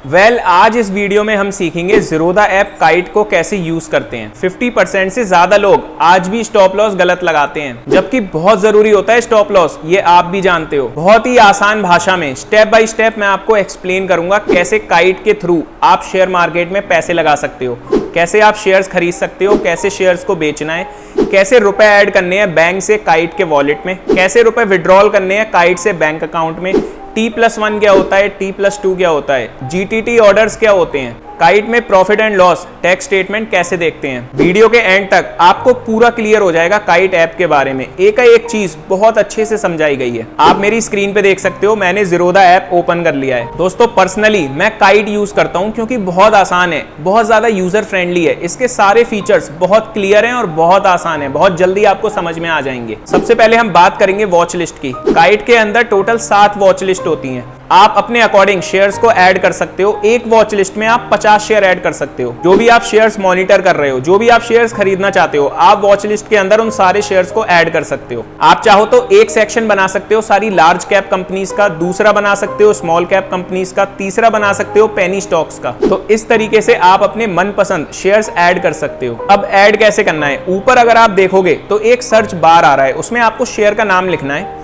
आज इस वीडियो में हम सीखेंगे ज़ीरोधा ऐप काइट को कैसे यूज करते हैं। 50% से ज्यादा लोग आज भी स्टॉप लॉस गलत लगाते हैं, जबकि बहुत जरूरी होता है स्टॉप लॉस, ये आप भी जानते हो। बहुत ही आसान भाषा में स्टेप बाय स्टेप मैं आपको एक्सप्लेन करूंगा कैसे काइट के थ्रू आप शेयर मार्केट में पैसे लगा सकते हो, कैसे आप शेयर्स खरीद सकते हो, कैसे शेयर्स को बेचना है, कैसे रुपए ऐड करने हैं बैंक से काइट के वॉलेट में, कैसे रुपए विड्रॉल करने हैं काइट से बैंक अकाउंट में, T+1 क्या होता है, T+2 क्या होता है, GTT ऑर्डर्स क्या होते हैं, काइट में profit and loss tax statement कैसे देखते हैं। वीडियो के एंड तक आपको पूरा क्लियर हो जाएगा काइट ऐप के बारे में। एक चीज बहुत अच्छे से समझाई गई है। आप मेरी स्क्रीन पे देख सकते हो, मैंने ज़ीरोधा ऐप ओपन कर लिया है। दोस्तों पर्सनली मैं काइट यूज करता हूं क्योंकि बहुत आसान है, बहुत ज्यादा यूजर फ्रेंडली है। इसके सारे फीचर्स बहुत क्लियर हैं और बहुत आसान है, बहुत जल्दी आपको समझ में आ जाएंगे। सबसे पहले हम बात करेंगे वॉच लिस्ट की। काइट के अंदर टोटल 7 वॉच लिस्ट होती हैं। आप अपने अकॉर्डिंग शेयर्स को ऐड कर सकते हो। एक वॉच लिस्ट में आप 50 शेयर ऐड कर सकते हो। जो भी आप शेयर्स मॉनिटर कर रहे हो, जो भी आप शेयर्स खरीदना चाहते हो, आप वॉच लिस्ट के अंदर उन सारे शेयर्स को ऐड कर सकते हो। आप चाहो तो एक सेक्शन बना सकते हो सारी लार्ज कैप कंपनीज का, दूसरा बना सकते हो स्मॉल कैप कंपनीज का, तीसरा बना सकते हो पेनी स्टॉक्स का। तो इस तरीके से आप अपने मनपसंद शेयर्स ऐड कर सकते हो। अब ऐड कैसे करना है, ऊपर अगर आप देखोगे तो एक सर्च बार आ रहा है, उसमें आपको शेयर का नाम लिखना है।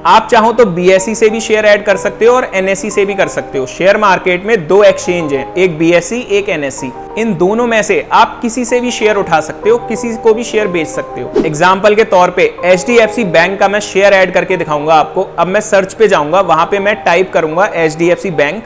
आप चाहो तो BSE से भी शेयर ऐड कर सकते हो और NSE से भी कर सकते हो। शेयर मार्केट में 2 एक्सचेंज हैं, एक BSE एक NSE। इन दोनों में से आप किसी से भी शेयर उठा सकते हो, किसी को भी शेयर बेच सकते हो। एग्जाम्पल के तौर पे HDFC बैंक का मैं शेयर ऐड करके दिखाऊंगा आपको। अब मैं सर्च पे जाऊंगा, वहां पे मैं टाइप करूंगा HDFC बैंक।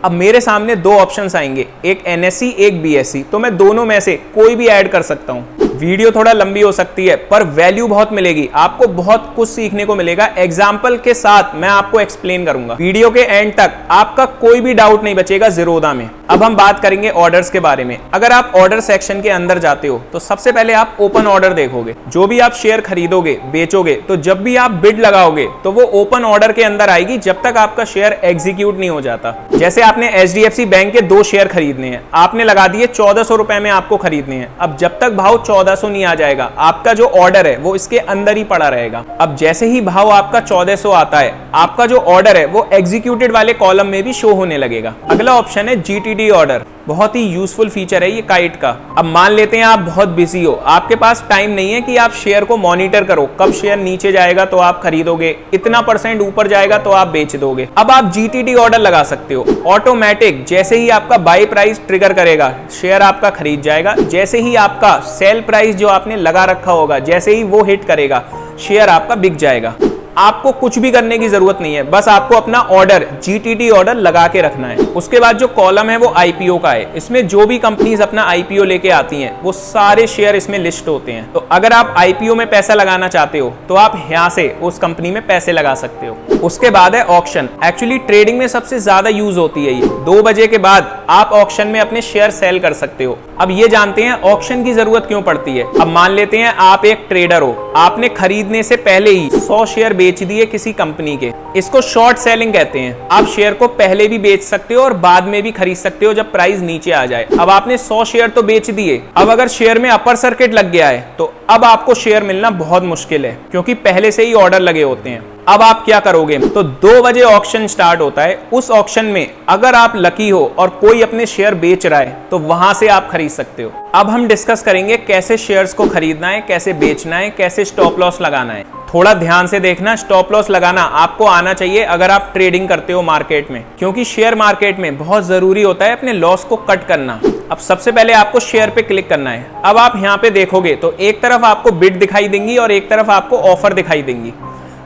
अब मेरे सामने 2 ऑप्शंस आएंगे, एक NSE एक BSE। तो मैं दोनों में से कोई भी ऐड कर सकता हूं। वीडियो थोड़ा लंबी हो सकती है पर वैल्यू बहुत मिलेगी, आपको बहुत कुछ सीखने को मिलेगा। एग्जाम्पल के साथ मैं आपको एक्सप्लेन करूंगा। वीडियो के एंड तक आपका कोई भी डाउट नहीं बचेगा ज़ीरोधा में। अब हम बात करेंगे ऑर्डर्स के बारे में। अगर आप ऑर्डर सेक्शन के अंदर जाते हो तो सबसे पहले आप ओपन ऑर्डर देखोगे। जो भी आप शेयर खरीदोगे बेचोगे, तो जब भी आप बिड लगाओगे तो वो ओपन ऑर्डर के अंदर आएगी जब तक आपका शेयर एग्जीक्यूट नहीं हो जाता। जैसे आपने HDFC बैंक के 2 शेयर खरीदने हैं, आपने लगा दिए 1400 रुपए में आपको खरीदने हैं। अब जब तक भाव 1400 नहीं आ जाएगा, आपका जो ऑर्डर है वो इसके अंदर ही पड़ा रहेगा। अब जैसे ही भाव आपका 1400 आता है, आपका जो ऑर्डर है वो एग्जीक्यूटेड वाले कॉलम में भी शो होने लगेगा। अगला ऑप्शन है GTT ऑर्डर। बहुत ही यूजफुल फीचर है ये काइट का। अब मान लेते हैं आप बहुत बिजी हो, आपके पास टाइम नहीं है कि आप शेयर को मॉनिटर करो, कब शेयर नीचे जाएगा तो आप खरीदोगे, इतना % ऊपर जाएगा तो आप बेच दोगे। अब आप GTT ऑर्डर लगा सकते हो। ऑटोमेटिक जैसे ही आपका बाई प्राइस ट्रिगर करेगा, शेयर आपका खरीद जाएगा। जैसे ही आपका सेल प्राइस जो आपने लगा रखा होगा, जैसे ही वो हिट करेगा, शेयर आपका बिक जाएगा। आपको कुछ भी करने की जरूरत नहीं है, बस आपको अपना ऑर्डर GTT ऑर्डर लगा के रखना है। उसके बाद जो कॉलम है वो IPO का है। इसमें जो भी कंपनीज अपना IPO लेके आती हैं वो सारे शेयर इसमें लिस्ट होते हैं। तो अगर आप IPO में पैसा लगाना चाहते हो तो आप यहाँ से उस कंपनी में पैसे लगा सकते हो। उसके बाद है ऑक्शन। एक्चुअली ट्रेडिंग में सबसे ज्यादा यूज होती है ये। 2 बजे के बाद आप ऑक्शन में अपने शेयर सेल कर सकते हो। अब ये जानते हैं ऑक्शन की जरूरत क्यों पड़ती है। अब मान लेते हैं आप एक ट्रेडर हो, आपने खरीदने से पहले ही 100 शेयर बेच दिए किसी कंपनी के। इसको शॉर्ट सेलिंग कहते हैं। आप शेयर को पहले भी बेच सकते हो और बाद में भी खरीद सकते हो जब प्राइस नीचे आ जाए। अब आपने 100 शेयर तो बेच दिए, अब अगर शेयर में अपर सर्किट लग गया है तो अब आपको शेयर मिलना बहुत मुश्किल है, क्योंकि पहले से ही ऑर्डर लगे होते हैं। अब आप क्या करोगे, तो 2 बजे ऑक्शन स्टार्ट होता है। उस ऑक्शन में अगर आप लकी हो और कोई अपने शेयर बेच रहा है तो वहां से आप खरीद सकते हो। अब हम डिस्कस करेंगे कैसे शेयर्स को खरीदना है, कैसे बेचना है, कैसे स्टॉप लॉस लगाना है। थोड़ा ध्यान से देखना, स्टॉप लॉस लगाना आपको आना चाहिए अगर आप ट्रेडिंग करते हो मार्केट में, क्योंकि शेयर मार्केट में बहुत जरूरी होता है अपने लॉस को कट करना। अब सबसे पहले आपको शेयर पे क्लिक करना है। अब आप यहाँ पे देखोगे तो एक तरफ आपको बिड दिखाई देंगी और एक तरफ आपको ऑफर दिखाई देंगी।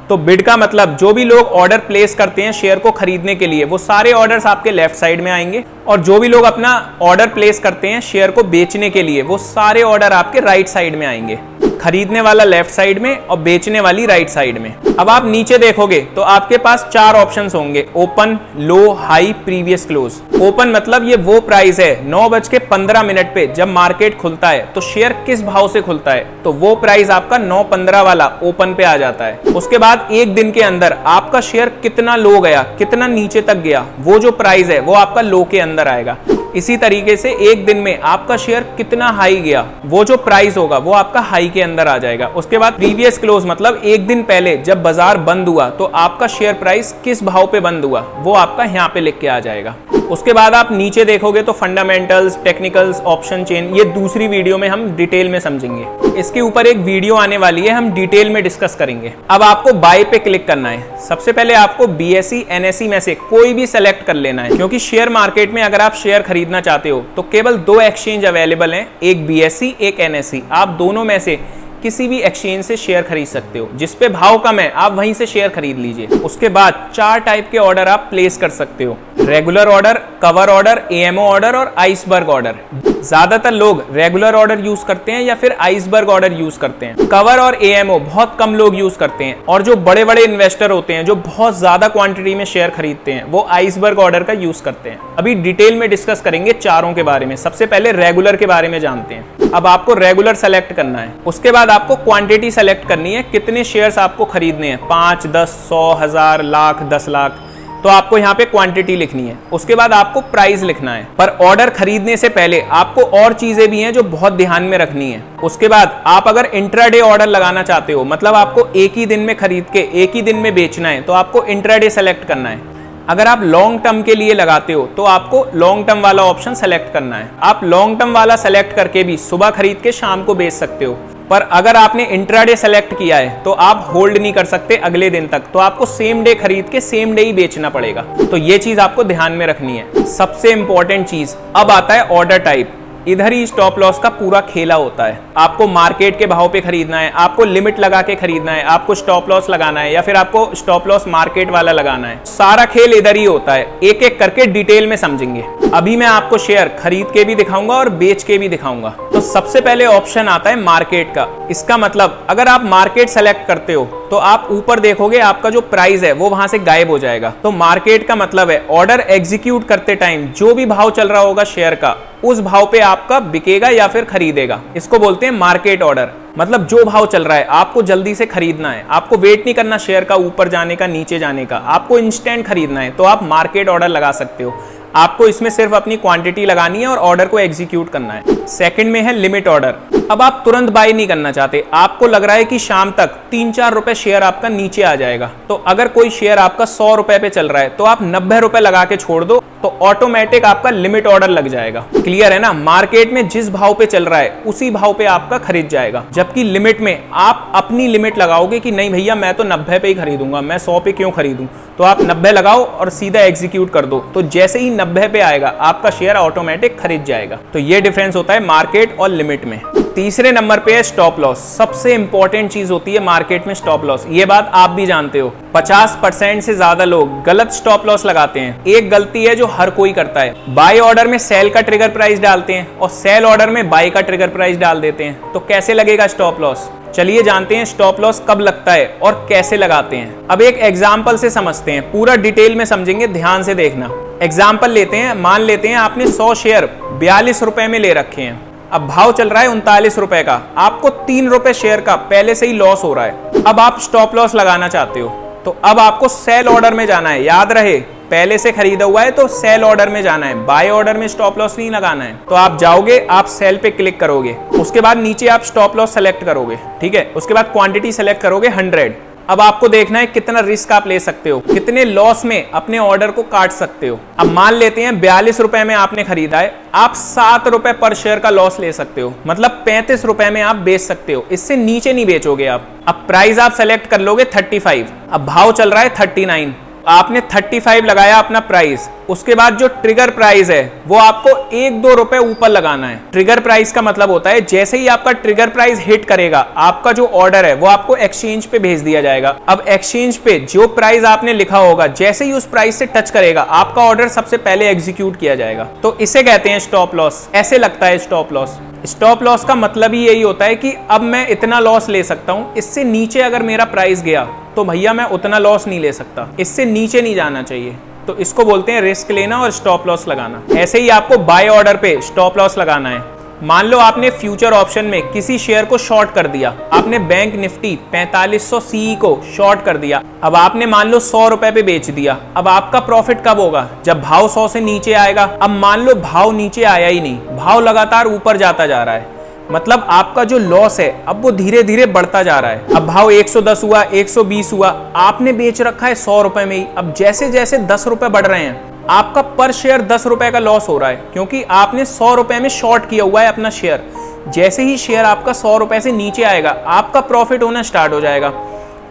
तो बिड का मतलब जो भी लोग ऑर्डर प्लेस करते हैं शेयर को खरीदने के लिए, वो सारे ऑर्डर्स आपके लेफ्ट साइड में आएंगे। और जो भी लोग अपना ऑर्डर प्लेस करते हैं शेयर को बेचने के लिए, वो सारे ऑर्डर आपके राइट साइड में आएंगे। खरीदने वाला लेफ्ट साइड में और बेचने वाली राइट साइड में। अब आप नीचे देखोगे तो आपके पास 4 ऑप्शंस होंगे, ओपन, लो, हाई, प्रीवियस क्लोज। ओपन मतलब ये वो प्राइस है 9:15 पे जब मार्केट खुलता है तो शेयर किस भाव से खुलता है, तो वो प्राइस आपका 9:15 वाला ओपन पे आ जाता है। उसके बाद एक दिन के अंदर आपका शेयर कितना लो गया, कितना नीचे तक गया, वो जो प्राइस है वो आपका लो के अंदर आएगा। इसी तरीके से एक दिन में आपका शेयर कितना हाई गया, वो जो प्राइस होगा वो आपका हाई के अंदर आ जाएगा। उसके बाद प्रीवियस क्लोज, मतलब एक दिन पहले जब बाजार बंद हुआ तो आपका शेयर प्राइस किस भाव पे बंद हुआ, वो आपका यहाँ पे लिख के आ जाएगा। उसके बाद आप नीचे देखोगे तो फंडामेंटल्स, टेक्निकल्स, ऑप्शन चेन, ये दूसरी वीडियो में हम डिटेल में समझेंगे। इसके ऊपर एक वीडियो आने वाली है, हम डिटेल में डिस्कस करेंगे। अब आपको बाय पे क्लिक करना है। सबसे पहले आपको BSE, NSE में से कोई भी सेलेक्ट कर लेना है, क्योंकि शेयर मार्केट में अगर आप शेयर खरीदना चाहते हो तो केवल 2 एक्सचेंज अवेलेबल हैं, एक BSE, एक NSE। आप दोनों में से किसी भी एक्सचेंज से शेयर खरीद सकते हो, जिस पे भाव कम है आप वहीं से शेयर खरीद लीजिए। उसके बाद 4 टाइप के ऑर्डर आप प्लेस कर सकते हो, regular order, cover order, AMO order और आइसबर्ग ऑर्डर। ज्यादातर लोग रेगुलर ऑर्डर यूज करते हैं या फिर आइसबर्ग ऑर्डर यूज करते हैं। कवर और AMO बहुत कम लोग यूज करते हैं, और जो बड़े बड़े इन्वेस्टर होते हैं जो बहुत ज्यादा क्वांटिटी में शेयर खरीदते हैं वो आइसबर्ग ऑर्डर का यूज करते हैं। अभी डिटेल में डिस्कस करेंगे चारों के बारे में। सबसे पहले रेगुलर के बारे में जानते हैं। अब आपको रेगुलर सेलेक्ट करना है। उसके बाद आपको क्वांटिटी सेलेक्ट करनी है, कितने शेयर्स आपको खरीदने हैं, 5, 10, 100, 1000, लाख, 10 लाख। तो आपको यहाँ पे क्वांटिटी लिखनी है। उसके बाद आपको प्राइस लिखना है। पर ऑर्डर खरीदने से पहले आपको और चीजें भी हैं जो बहुत ध्यान में रखनी है। उसके बाद आप अगर इंट्राडे ऑर्डर लगाना चाहते हो, मतलब आपको एक ही दिन में खरीद के एक ही दिन में बेचना है, तो आपको इंट्राडे सेलेक्ट करना है। अगर आप लॉन्ग टर्म के लिए लगाते हो तो आपको लॉन्ग टर्म वाला ऑप्शन सेलेक्ट करना है। आप लॉन्ग टर्म वाला सेलेक्ट करके भी सुबह खरीद के शाम को बेच सकते हो। पर अगर आपने इंट्राडे सेलेक्ट किया है तो आप होल्ड नहीं कर सकते अगले दिन तक, तो आपको सेम डे खरीद के सेम डे ही बेचना पड़ेगा। तो ये चीज आपको ध्यान में रखनी है। सबसे इंपॉर्टेंट चीज अब आता है ऑर्डर टाइप। इधर ही स्टॉप लॉस का पूरा खेला होता है। आपको मार्केट के भाव पे खरीदना है, आपको लिमिट लगा के खरीदना है, आपको स्टॉप लॉस लगाना है, या फिर आपको स्टॉप लॉस मार्केट वाला लगाना है। सारा खेल इधर ही होता है। एक एक करके डिटेल में समझेंगे। अभी मैं आपको शेयर खरीद के भी दिखाऊंगा और बेच के भी दिखाऊंगा। तो सबसे पहले ऑप्शन आता है मार्केट का। इसका मतलब अगर आप मार्केट सेलेक्ट करते हो तो आप ऊपर देखोगे आपका जो प्राइस है वो वहां से गायब हो जाएगा। तो मार्केट का मतलब है ऑर्डर एग्जीक्यूट करते टाइम जो भी भाव चल रहा होगा शेयर का, उस भाव पे आपका बिकेगा या फिर खरीदेगा। इसको बोलते हैं मार्केट ऑर्डर। मतलब जो भाव चल रहा है आपको जल्दी से खरीदना है, आपको वेट नहीं करना शेयर का ऊपर जाने का, नीचे जाने का, आपको इंस्टेंट खरीदना है, तो आप मार्केट ऑर्डर लगा सकते हो। आपको इसमें सिर्फ अपनी क्वांटिटी लगानी है और ऑर्डर को एग्जीक्यूट करना है। सेकंड में है लिमिट ऑर्डर। अब आप तुरंत बाय नहीं करना चाहते, आपको लग रहा है कि शाम तक 3-4 रुपए शेयर आपका नीचे आ जाएगा, तो अगर कोई शेयर आपका 100 रुपए पे चल रहा है तो आप 90 रुपए लगा के छोड़ दो, तो ऑटोमेटिक आपका लिमिट ऑर्डर लग जाएगा। क्लियर है ना? मार्केट में जिस भाव पे चल रहा है उसी भाव पे आपका खरीद जाएगा, जबकि लिमिट में आप अपनी लिमिट लगाओगे कि नहीं भैया मैं तो 90 पे ही खरीदूंगा, मैं 100 पे क्यों खरीदूं। तो आप 90 लगाओ और सीधा एग्जीक्यूट कर दो, तो जैसे ही 90 पे आएगा आपका शेयर ऑटोमेटिक खरीद जाएगा। तो ये डिफरेंस होता है मार्केट और लिमिट में। तीसरे नंबर पे है स्टॉप लॉस। सबसे इंपॉर्टेंट चीज होती है मार्केट में स्टॉप लॉस। ये बात आप भी जानते हो। 50% से ज्यादा लोग गलत स्टॉप लॉस लगाते हैं। एक गलती है जो हर कोई करता है, बाय ऑर्डर में सेल का ट्रिगर प्राइस डालते हैं और सेल ऑर्डर में बाय का ट्रिगर प्राइस डाल देते हैं। तो कैसे लगेगा स्टॉप लॉस? चलिए जानते हैं स्टॉप लॉस कब लगता है और कैसे लगाते हैं। अब एक एग्जाम्पल से समझते हैं, पूरा डिटेल में समझेंगे, ध्यान से देखना। एग्जाम्पल लेते हैं, मान लेते हैं आपने 100 शेयर 42 रुपए में ले रखे हैं। अब भाव चल रहा है 39 रुपए का, आपको 3 रुपए शेयर का पहले से ही लॉस हो रहा है। अब आप स्टॉप लॉस लगाना चाहते हो, तो अब आपको सेल ऑर्डर में जाना है। याद रहे, पहले से खरीदा हुआ है तो सेल ऑर्डर में जाना है, बाय ऑर्डर में स्टॉप लॉस नहीं लगाना है। तो आप जाओगे, आप सेल पे क्लिक करोगे, उसके बाद नीचे आप स्टॉप लॉस सेलेक्ट करोगे, ठीक है। उसके बाद क्वांटिटी सेलेक्ट करोगे 100। अब आपको देखना है कितना रिस्क आप ले सकते हो, कितने लॉस में अपने ऑर्डर को काट सकते हो। अब मान लेते हैं 42 रुपए में आपने खरीदा है, आप 7 रुपए पर शेयर का लॉस ले सकते हो, मतलब 35 रुपए में आप बेच सकते हो, इससे नीचे नहीं बेचोगे आप। अब प्राइस आप सेलेक्ट कर लोगे 35, अब भाव चल रहा है 39, आपने 35 लगाया अपना प्राइस। उसके बाद जो ट्रिगर प्राइस है वो आपको 1-2 रुपए ऊपर लगाना है। ट्रिगर प्राइस का मतलब होता है जैसे ही आपका ट्रिगर प्राइस हिट करेगा, आपका जो ऑर्डर है वो आपको एक्सचेंज पे भेज दिया जाएगा। अब एक्सचेंज पे जो प्राइस आपने लिखा होगा, जैसे ही उस प्राइस से टच करेगा आपका ऑर्डर सबसे पहले एग्जीक्यूट किया जाएगा। तो इसे कहते हैं स्टॉप लॉस। ऐसे लगता है स्टॉप लॉस। स्टॉप लॉस का मतलब ही यही होता है कि अब मैं इतना लॉस ले सकता हूं, इससे नीचे अगर मेरा प्राइस गया तो भैया मैं उतना लॉस नहीं ले सकता, इससे नीचे नहीं जाना चाहिए। तो इसको बोलते हैं रिस्क लेना और स्टॉप लॉस लगाना। ऐसे ही आपको बाय ऑर्डर पे स्टॉप लॉस लगाना है। मान लो आपने फ्यूचर ऑप्शन में किसी शेयर को शॉर्ट कर दिया, आपने बैंक निफ्टी 4500 सीई को शॉर्ट कर दिया। अब आपने मान लो 100 रुपए पे बेच दिया। अब आपका प्रॉफिट कब होगा? जब भाव 100 से नीचे आएगा। अब मान लो भाव नीचे आया ही नहीं, भाव लगातार ऊपर जाता जा रहा है, मतलब आपका जो लॉस है अब वो धीरे धीरे बढ़ता जा रहा है। अब भाव 110 हुआ, 120 हुआ, आपने बेच रखा है 100 रुपए में ही। अब जैसे जैसे 10 रुपए बढ़ रहे हैं, आपका पर शेयर 10 रुपए का लॉस हो रहा है, क्योंकि आपने 100 रुपए में शॉर्ट किया हुआ है अपना शेयर। जैसे ही शेयर आपका 100 रुपए से नीचे आएगा, आपका प्रॉफिट होना स्टार्ट हो जाएगा।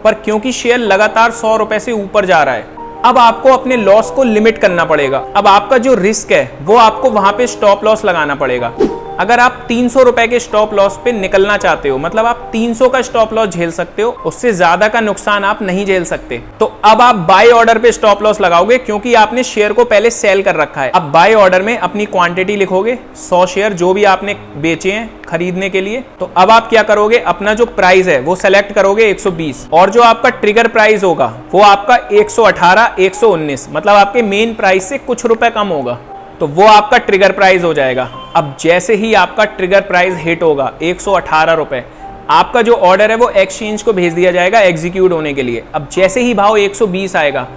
पर क्योंकि शेयर लगातार 100 रुपए से ऊपर जा रहा है, अब आपको अपने लॉस को लिमिट करना पड़ेगा। अब आपका जो रिस्क है वो आपको वहां पे स्टॉप लॉस लगाना पड़ेगा। अगर आप 300 रुपए के स्टॉप लॉस पे निकलना चाहते हो, मतलब आप 300 का स्टॉप लॉस झेल सकते हो, उससे ज्यादा का नुकसान आप नहीं झेल सकते, तो अब आप बाय ऑर्डर पे स्टॉप लॉस लगाओगे, क्योंकि आपने शेयर को पहले सेल कर रखा है। अब बाय ऑर्डर में अपनी क्वांटिटी लिखोगे, 100 शेयर जो भी आपने बेचे हैं खरीदने के लिए। तो अब आप क्या करोगे, अपना जो प्राइस है वो सेलेक्ट करोगे 120, और जो आपका ट्रिगर प्राइस होगा वो आपका 118, 119, मतलब आपके मेन प्राइस से कुछ रुपए कम होगा, तो वो आपका ट्रिगर प्राइस हो जाएगा। अब जैसे ही आपका ट्रिगर प्राइस हिट होगा 118 रुपए, आपका जो ऑर्डर है वो एक्सचेंज को भेज दिया जाएगा एग्जीक्यूट होने के लिए। अब जैसे ही भाव 120 आएगा,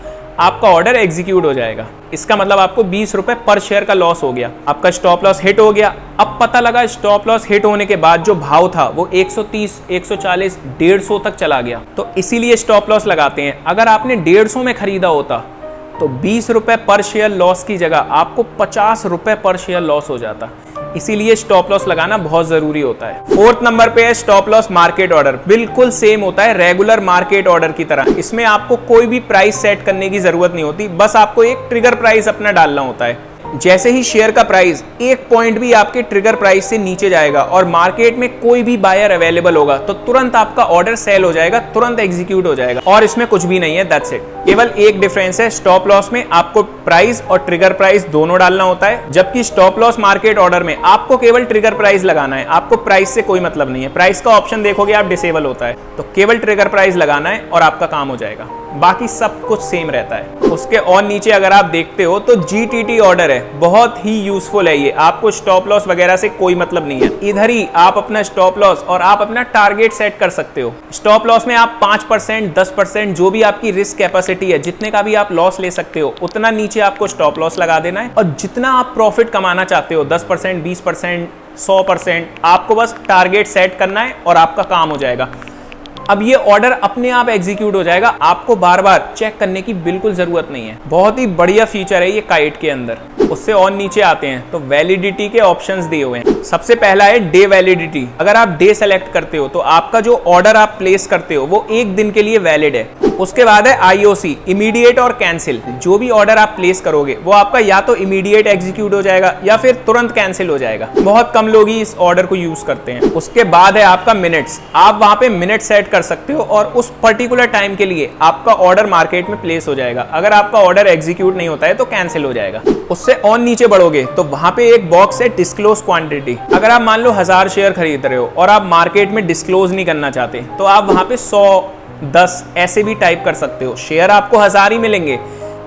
आपका ऑर्डर एग्जीक्यूट हो जाएगा। इसका मतलब आपको 20 रुपए पर शेयर का लॉस हो गया, आपका स्टॉप लॉस हिट हो गया। अब पता लगा स्टॉप लॉस हिट होने के बाद जो भाव था वो 130, 140, 150 तक चला गया, तो इसीलिए स्टॉप लॉस लगाते हैं। अगर आपने 150 में खरीदा होता तो 20 रुपए पर शेयर लॉस की जगह आपको 50 रुपए पर शेयर लॉस हो जाता। इसीलिए स्टॉप लॉस लगाना बहुत जरूरी होता है। 4th नंबर पे है स्टॉप लॉस मार्केट ऑर्डर। बिल्कुल सेम होता है रेगुलर मार्केट ऑर्डर की तरह। इसमें आपको कोई भी प्राइस सेट करने की जरूरत नहीं होती, बस आपको एक ट्रिगर प्राइस अपना डालना होता है। जैसे ही शेयर का प्राइस एक पॉइंट भी आपके ट्रिगर प्राइस से नीचे जाएगा और मार्केट में कोई भी बायर अवेलेबल होगा, तो तुरंत आपका ऑर्डर सेल हो जाएगा, तुरंत एग्जीक्यूट हो जाएगा। और इसमें कुछ भी नहीं है, दैट्स इट। केवल एक डिफरेंस है, स्टॉप लॉस में आपको प्राइस और ट्रिगर प्राइस दोनों डालना होता है, जबकि स्टॉप लॉस मार्केट ऑर्डर में आपको केवल ट्रिगर प्राइस लगाना है, आपको प्राइस से कोई मतलब नहीं है। प्राइस का ऑप्शन देखोगे आप डिसेबल होता है, तो केवल ट्रिगर प्राइस लगाना है और आपका काम हो जाएगा, बाकी सब कुछ सेम रहता है। उसके और नीचे अगर आप देखते हो तो GTT ऑर्डर है, बहुत ही यूजफुल है ये। आपको स्टॉप लॉस वगैरह से कोई मतलब नहीं है, इधर ही आप अपना स्टॉप लॉस और आप अपना टारगेट सेट कर सकते हो। स्टॉप लॉस में आप 5%, 10%, जो भी आपकी रिस्क कैपेसिटी है, जितने का भी आप लॉस ले सकते हो, उतना नीचे आपको स्टॉप लॉस लगा देना है। और जितना आप प्रॉफिट कमाना चाहते हो, 10%, 20%, 100%, आपको बस टारगेट सेट करना है और आपका काम हो जाएगा। अब ये ऑर्डर अपने आप एग्जीक्यूट हो जाएगा, आपको बार बार चेक करने की बिल्कुल जरूरत नहीं है। बहुत ही बढ़िया फीचर है ये काइट के अंदर। उससे और नीचे आते हैं तो वैलिडिटी के ऑप्शंस दिए हुए हैं। सबसे पहला है डे वैलिडिटी। अगर आप डे सेलेक्ट करते हो तो आपका जो ऑर्डर आप प्लेस करते हो वो एक दिन के लिए वैलिड है। उसके बाद है IOC, इमीडिएट और कैंसिल। जो भी ऑर्डर आप प्लेस करोगे वो आपका या तो इमीडिएट एग्जीक्यूट हो जाएगा या फिर तुरंत कैंसिल हो जाएगा। बहुत कम लोग ही इस ऑर्डर को यूज करते हैं। उसके बाद है आपका मिनट्स। आप वहां पे मिनट सेट कर सकते हो और उस पर्टिकुलर टाइम के लिए आपका ऑर्डर मार्केट में प्लेस हो जाएगा। अगर आपका ऑर्डर एग्जीक्यूट नहीं होता है तो कैंसिल हो जाएगा। उससे और नीचे बढ़ोगे तो वहां पे एक बॉक्स है डिस्क्लोज क्वांटिटी। अगर आप मान लो 1000 शेयर खरीद रहे हो और आप मार्केट में डिस्क्लोज नहीं करना चाहते, तो आप वहां पे 100, 10 ऐसे भी टाइप कर सकते हो। शेयर आपको 1000 ही मिलेंगे,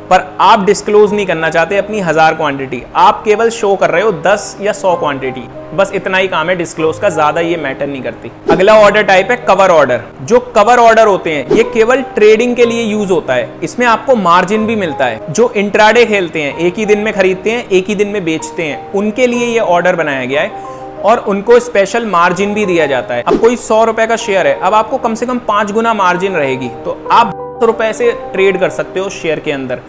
पर आप डिस्क्लोज नहीं करना चाहते अपनी 1000 क्वांटिटी, आप केवल शो कर रहे हो 10 या 100 क्वांटिटी। बस इतना ही काम है डिस्क्लोज का, ज्यादा ये मैटर नहीं करती। अगला ऑर्डर टाइप है कवर ऑर्डर। जो कवर ऑर्डर होते हैं ये केवल ट्रेडिंग के लिए यूज होता है। इसमें आपको मार्जिन भी मिलता है। जो इंट्राडे खेलते हैं, एक ही दिन में खरीदते हैं, एक ही दिन में बेचते हैं, उनके लिए ये ऑर्डर बनाया गया है और उनको स्पेशल मार्जिन भी दिया जाता है। अब कोई 100 रुपए का शेयर है, अब आपको कम से कम 5 गुना मार्जिन रहेगी, तो आप 100 रुपए से ट्रेड कर सकते हो शेयर के अंदर।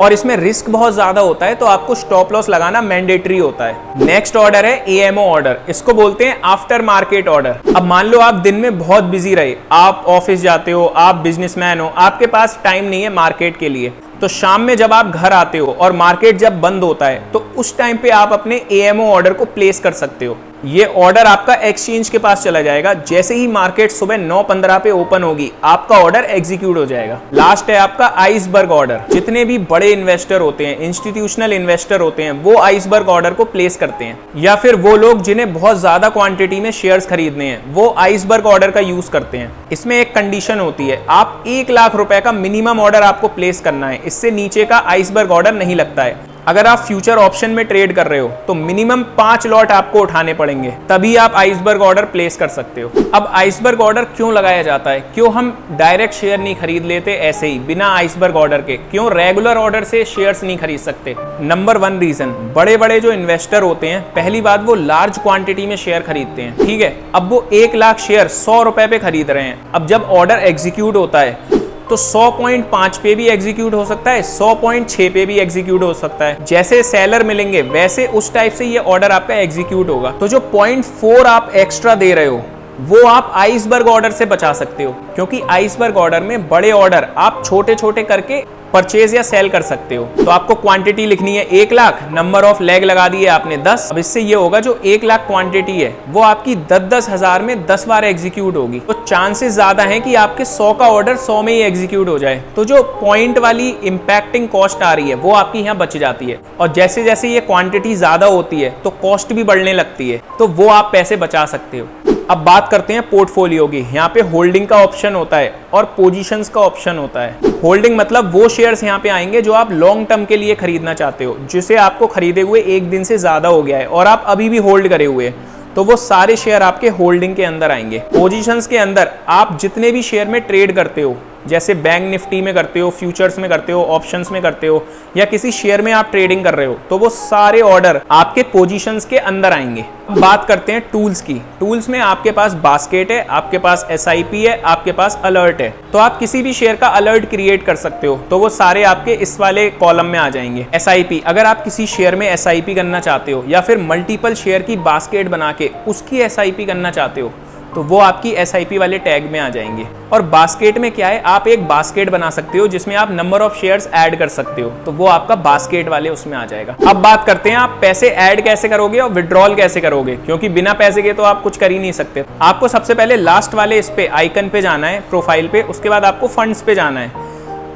और इसमें रिस्क बहुत ज्यादा होता है, तो आपको स्टॉप लॉस लगाना मैंडेटरी होता है। नेक्स्ट ऑर्डर है AMO ऑर्डर। इसको बोलते हैं आफ्टर मार्केट ऑर्डर। अब मान लो आप दिन में बहुत बिजी रहे, आप ऑफिस जाते हो, आप बिजनेसमैन हो, आपके पास टाइम नहीं है मार्केट के लिए, तो शाम में जब आप घर आते हो और मार्केट जब बंद होता है, तो उस टाइम पे आप अपने AMO ऑर्डर को प्लेस कर सकते हो। ये ऑर्डर आपका एक्सचेंज के पास चला जाएगा। जैसे ही मार्केट सुबह 9:15 पे ओपन होगी, आपका ऑर्डर एग्जीक्यूट हो जाएगा। लास्ट है आपका आइसबर्ग ऑर्डर। जितने भी बड़े इन्वेस्टर होते हैं, इंस्टीट्यूशनल इन्वेस्टर होते हैं, वो आइसबर्ग ऑर्डर को प्लेस करते हैं, या फिर वो लोग जिन्हें बहुत ज्यादा क्वांटिटी में शेयर्स खरीदने हैं, वो आइसबर्ग ऑर्डर का यूज करते हैं। इसमें एक कंडीशन होती है, आप 1 लाख रुपए का मिनिमम ऑर्डर आपको प्लेस करना है, इससे नीचे का आइसबर्ग ऑर्डर नहीं लगता है। अगर आप फ्यूचर ऑप्शन में ट्रेड कर रहे हो तो मिनिमम 5 लॉट आपको उठाने पड़ेंगे, तभी आप आइसबर्ग ऑर्डर प्लेस कर सकते हो। अब आइसबर्ग ऑर्डर क्यों लगाया जाता है, क्यों हम डायरेक्ट शेयर नहीं खरीद लेते ऐसे ही बिना आइसबर्ग ऑर्डर के, क्यों रेगुलर ऑर्डर से शेयर्स नहीं खरीद सकते? नंबर 1 रीजन, बड़े बड़े जो इन्वेस्टर होते हैं, पहली बात वो लार्ज क्वांटिटी में शेयर खरीदते हैं, ठीक है। अब वो 1 लाख शेयर 100 रुपए पे खरीद रहे हैं। अब जब ऑर्डर एग्जीक्यूट होता है तो 100.5 पे भी एग्जीक्यूट हो सकता है, 100.6 पे भी एग्जीक्यूट हो सकता है। जैसे सेलर मिलेंगे वैसे उस टाइप से ये ऑर्डर आपका एग्जीक्यूट होगा। तो जो 0.4 आप एक्स्ट्रा दे रहे हो वो आप आइसबर्ग ऑर्डर से बचा सकते हो, क्योंकि आइसबर्ग ऑर्डर में बड़े ऑर्डर आप छोटे छोटे करके परचेज या सेल कर सकते हो। तो आपको क्वांटिटी लिखनी है 1 लाख, नंबर ऑफ लेग लगा दिए आपने 10। अब इससे ये होगा जो 1 लाख क्वांटिटी है वो आपकी 10-10 हजार में 10 बार एग्जीक्यूट होगी। तो चांसेस ज्यादा हैं कि आपके 100 का ऑर्डर 100 में ही एग्जीक्यूट हो जाए। तो जो पॉइंट वाली इंपैक्टिंग कॉस्ट आ रही है वो आपकी यहाँ बच जाती है। और जैसे जैसे ये क्वांटिटी ज्यादा होती है तो कॉस्ट भी बढ़ने लगती है, तो वो आप पैसे बचा सकते हो। अब बात करते हैं पोर्टफोलियो की। यहाँ पे होल्डिंग का ऑप्शन होता है और पोजीशंस का ऑप्शन होता है। होल्डिंग मतलब वो शेयर्स यहाँ पे आएंगे जो आप लॉन्ग टर्म के लिए खरीदना चाहते हो, जिसे आपको खरीदे हुए 1 दिन से ज्यादा हो गया है और आप अभी भी होल्ड करे हुए हैं, तो वो सारे शेयर आपके होल्डिंग के अंदर आएंगे। पोजीशंस के अंदर आप जितने भी शेयर में ट्रेड करते हो, जैसे बैंक निफ्टी में करते हो, फ्यूचर्स में करते हो, ऑप्शंस में करते हो, या किसी शेयर में आप ट्रेडिंग कर रहे हो, तो वो सारे ऑर्डर आपके पोजीशंस के अंदर आएंगे। अब बात करते हैं टूल्स की। टूल्स में आपके पास बास्केट है, आपके पास SIP है, आपके पास अलर्ट है। तो आप किसी भी शेयर का अलर्ट क्रिएट कर सकते हो, तो वो सारे आपके इस वाले कॉलम में आ जाएंगे। SIP, अगर आप किसी शेयर में SIP करना चाहते हो या फिर मल्टीपल शेयर की बास्केट बना के उसकी SIP करना चाहते हो, तो वो आपकी SIP वाले टैग में आ जाएंगे। और बास्केट में क्या है, आप एक बास्केट बना सकते हो जिसमें आप नंबर ऑफ शेयर्स ऐड कर सकते हो, तो वो आपका बास्केट वाले उसमें आ जाएगा। अब बात करते हैं आप पैसे ऐड कैसे करोगे और विड्रॉल कैसे करोगे, क्योंकि बिना पैसे के तो आप कुछ कर ही नहीं सकते। आपको सबसे पहले लास्ट वाले इस पे आइकन पे जाना है, प्रोफाइल पे, उसके बाद आपको फंड्स पे जाना है,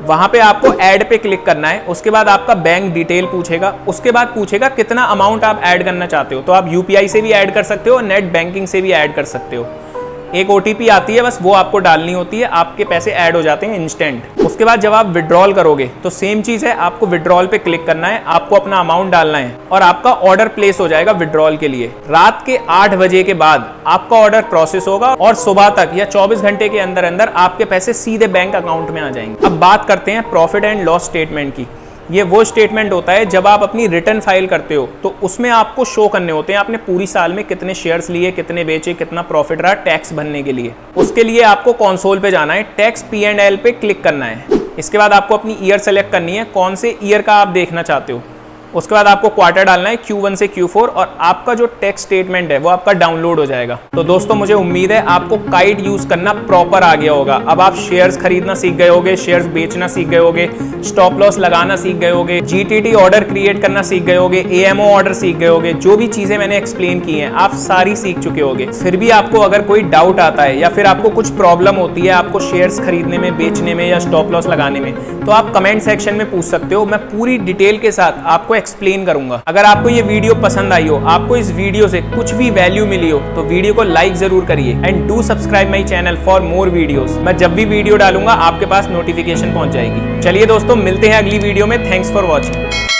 वहां पे आपको ऐड पे क्लिक करना है। उसके बाद आपका बैंक डिटेल पूछेगा, उसके बाद पूछेगा कितना अमाउंट आप ऐड करना चाहते हो। तो आप UPI से भी ऐड कर सकते हो, नेट बैंकिंग से भी ऐड कर सकते हो। एक OTP आती है, बस वो आपको डालनी होती है, आपके पैसे ऐड हो जाते हैं इंस्टेंट। उसके बाद जब आप विड्रॉल करोगे तो सेम चीज है, आपको विड्रॉल पे क्लिक करना है, आपको अपना अमाउंट डालना है और आपका ऑर्डर प्लेस हो जाएगा विड्रॉल के लिए। रात के 8 बजे के बाद आपका ऑर्डर प्रोसेस होगा और सुबह तक या 24 घंटे के अंदर अंदर आपके पैसे सीधे बैंक अकाउंट में आ जाएंगे। अब बात करते हैं प्रॉफिट एंड लॉस स्टेटमेंट की। ये वो स्टेटमेंट होता है जब आप अपनी रिटर्न फाइल करते हो, तो उसमें आपको शो करने होते हैं आपने पूरी साल में कितने शेयर्स लिए, कितने बेचे, कितना प्रॉफिट रहा, टैक्स भरने के लिए। उसके लिए आपको कंसोल पे जाना है, टैक्स P&L पे क्लिक करना है। इसके बाद आपको अपनी ईयर सेलेक्ट करनी है, कौन से ईयर का आप देखना चाहते हो। उसके बाद आपको क्वार्टर डालना है, Q1 से Q4, और आपका जो टैक्स स्टेटमेंट है वो आपका डाउनलोड हो जाएगा। तो दोस्तों मुझे उम्मीद है आपको काइट यूज करना प्रॉपर आ गया होगा। अब आप शेयर्स खरीदना सीख गए होगे, शेयर्स बेचना सीख गए होगे, स्टॉप लॉस लगाना सीख गए होगे, GTT ऑर्डर क्रिएट करना सीख गए होगे, AMO ऑर्डर सीख गए होगे। जो भी चीजें मैंने एक्सप्लेन की हैं आप सारी सीख चुके होगे। फिर भी आपको अगर कोई डाउट आता है या फिर आपको कुछ प्रॉब्लम होती है आपको शेयर्स खरीदने में, बेचने में या स्टॉप लॉस लगाने में, तो आप कमेंट सेक्शन में पूछ सकते हो। मैं पूरी डिटेल के साथ आपको एक्सप्लेन करूंगा। अगर आपको ये वीडियो पसंद आई हो, आपको इस वीडियो से कुछ भी वैल्यू मिली हो, तो वीडियो को लाइक जरूर करिए and do subscribe my channel for more videos. मैं जब भी वीडियो डालूंगा आपके पास नोटिफिकेशन पहुंच जाएगी। चलिए दोस्तों, मिलते हैं अगली वीडियो में। Thanks for watching.